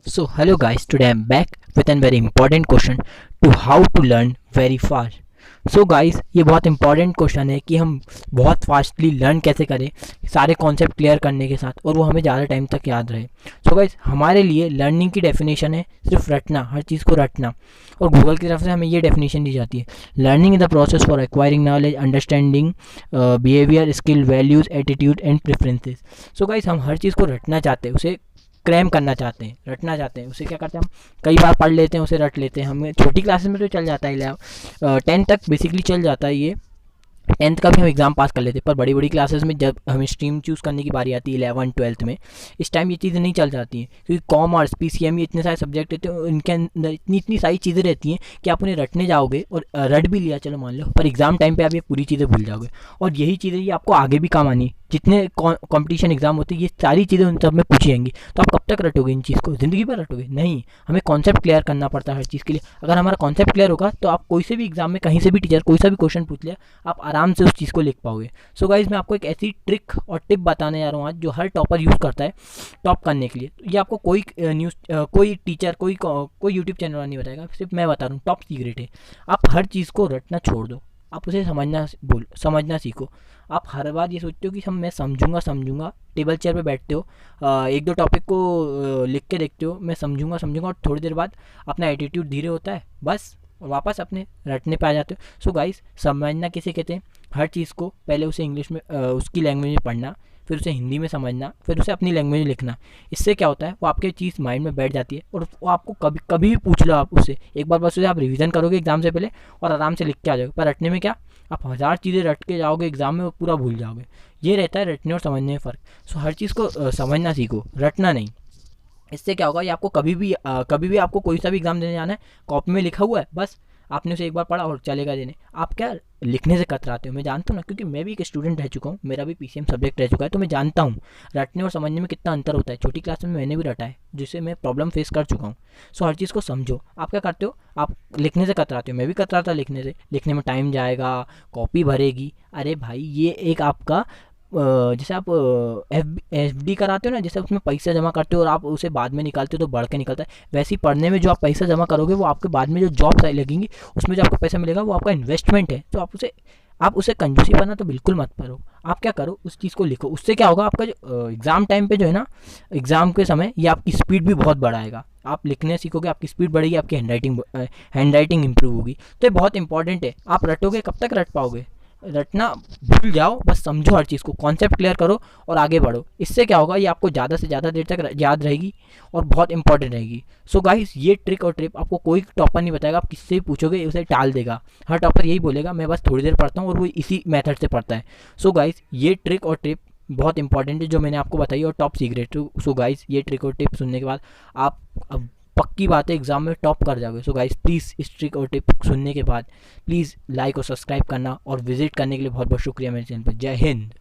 So hello guys, today I'm back with a very important question to how to learn very fast. So guys, ये बहुत important question है कि हम बहुत fastly learn कैसे करें सारे कॉन्सेप्ट क्लियर करने के साथ और वो हमें ज़्यादा टाइम तक याद रहे. सो गाइस, हमारे लिए लर्निंग की डेफिनेशन है सिर्फ रटना, हर चीज़ को रटना. और गूगल की तरफ से हमें ये डेफिनेशन दी जाती है: learning is the process for acquiring knowledge, understanding behaviour, skill, values, attitude and preferences. So guys, हम हर चीज़ को रटना चाहते हैं, उसे क्रैम करना चाहते हैं, रटना चाहते हैं. उसे क्या करते हैं, हम कई बार पढ़ लेते हैं, उसे रट लेते हैं. हमें छोटी क्लासेस में तो चल जाता है, 10 तक बेसिकली चल जाता है ये. 10th का भी हम एग्ज़ाम पास कर लेते हैं, पर बड़ी बड़ी क्लासेस में जब हमें स्ट्रीम चूज़ करने की बारी आती है 11 12th में, इस टाइम ये चीज़ें नहीं चल जाती हैं, क्योंकि कॉमर्स, PCM, ये इतने सारे सब्जेक्ट रहते हैं, इनके अंदर इतनी इतनी सारी चीज़ें रहती हैं कि आप उन्हें रटने जाओगे और रट भी लिया चलो मान लो, पर एग्ज़ाम टाइम पे आप ये पूरी चीज़ें भूल जाओगे. और यही चीज़ें ये आपको आगे भी काम आनी है. जितने कंपटीशन एग्जाम होते हैं, ये सारी चीज़ें उन सब में पूछी जाएंगी. तो आप कब तक रटोगे इन चीज़ को, ज़िंदगी भर रटोगे? नहीं, हमें कॉन्सेप्ट क्लियर करना पड़ता है हर चीज़ के लिए. अगर हमारा कॉन्सेप्ट क्लियर होगा तो आप कोई से भी एग्जाम में कहीं से भी टीचर कोई सा भी क्वेश्चन पूछ लिया, आप आराम से उस चीज़ को लिख पाओगे. सो गाइज, मैं आपको एक ऐसी ट्रिक और टिप बताने जा रहा हूँ आज जो हर टॉपर यूज़ करता है टॉप करने के लिए. ये आपको कोई कोई टीचर, कोई यूट्यूब चैनल वाला नहीं बताएगा, सिर्फ मैं बता रहा हूँ. टॉप सीक्रेट है. आप हर चीज़ को रटना छोड़ दो, आप उसे समझना सीखो. आप हर बार ये सोचते हो कि हम मैं समझूंगा, टेबल चेयर पे बैठते हो, एक दो टॉपिक को लिख के देखते हो, मैं समझूंगा, और थोड़ी देर बाद अपना एटीट्यूड धीरे होता है, बस वापस अपने रटने पे आ जाते हो. सो गाइस, समझना किसे कहते हैं? हर चीज़ को पहले उसे इंग्लिश में, उसकी लैंग्वेज में पढ़ना, फिर उसे हिंदी में समझना, फिर उसे अपनी लैंग्वेज में लिखना. इससे क्या होता है, वो आपके चीज़ माइंड में बैठ जाती है और वो आपको कभी कभी भी पूछ लो आप उससे, एक बार बस उसे आप रिवीजन करोगे एग्जाम से पहले और आराम से लिख के आ जाओगे. पर रटने में क्या, आप हज़ार चीज़ें रट के जाओगे एग्जाम में, वो पूरा भूल जाओगे. ये रहता है रटने और समझने में फ़र्क. सो हर चीज़ को समझना सीखो, रटना नहीं. इससे क्या होगा, ये आपको कभी भी आपको कोई सा भी एग्ज़ाम देने जाना है, कॉपी में लिखा हुआ है, बस आपने उसे एक बार पढ़ा और चलेगा देने. आप क्या लिखने से कतराते हो? मैं जानता हूँ ना, क्योंकि मैं भी एक स्टूडेंट रह चुका हूँ, मेरा भी PCM सब्जेक्ट रह चुका है, तो मैं जानता हूँ रटने और समझने में कितना अंतर होता है. छोटी क्लास में मैंने भी रटा है, जिससे मैं प्रॉब्लम फेस कर चुका हूँ. सो हर चीज़ को समझो. आप क्या करते हो, आप लिखने से कतराते हो, मैं भी कतराता लिखने से. लिखने में टाइम जाएगा, कॉपी भरेगी. अरे भाई, ये एक आपका जैसे आप FD कराते हो ना, जैसे उसमें पैसा जमा करते हो और आप उसे बाद में निकालते हो तो बढ़ के निकलता है, वैसे ही पढ़ने में जो आप पैसा जमा करोगे वो आपके बाद में जो जॉब लगेंगी उसमें जो आपको पैसा मिलेगा वो आपका इन्वेस्टमेंट है. तो आप उसे कंजूसी करना तो बिल्कुल मत करो. आप क्या करो, उस चीज़ को लिखो. उससे क्या होगा, आपका जो एग्ज़ाम टाइम पे जो है ना, एग्ज़ाम के समय ये आपकी स्पीड भी बहुत बढ़ाएगा. आप लिखने सीखोगे, आपकी स्पीड बढ़ेगी, आपकी हैंड राइटिंग इंप्रूव होगी. तो ये बहुत इंपॉर्टेंट है. आप रटोगे, कब तक रट पाओगे? रटना भूल जाओ, बस समझो हर चीज़ को, कॉन्सेप्ट क्लियर करो और आगे बढ़ो. इससे क्या होगा, ये आपको ज़्यादा से ज़्यादा देर तक याद रहेगी और बहुत इंपॉर्टेंट रहेगी. सो गाइस, ये ट्रिक और ट्रिप आपको कोई टॉपर नहीं बताएगा. आप किससे भी पूछोगे उसे टाल देगा. हर टॉपर यही बोलेगा, मैं बस थोड़ी देर पढ़ता हूँ, और वो इसी मेथड से पढ़ता है. सो गाइस, ये ट्रिक और ट्रिप बहुत इंपॉर्टेंट है जो मैंने आपको बताई, और टॉप सीक्रेट. सो गाइस, ये ट्रिक और टिप सुनने के बाद आप अब पक्की बात है एग्जाम में टॉप कर जाओगे. सो गाइस, प्लीज़ इस ट्रिक और टिप सुनने के बाद प्लीज़ लाइक और सब्सक्राइब करना, और विजिट करने के लिए बहुत बहुत शुक्रिया मेरे चैनल पर. जय हिंद.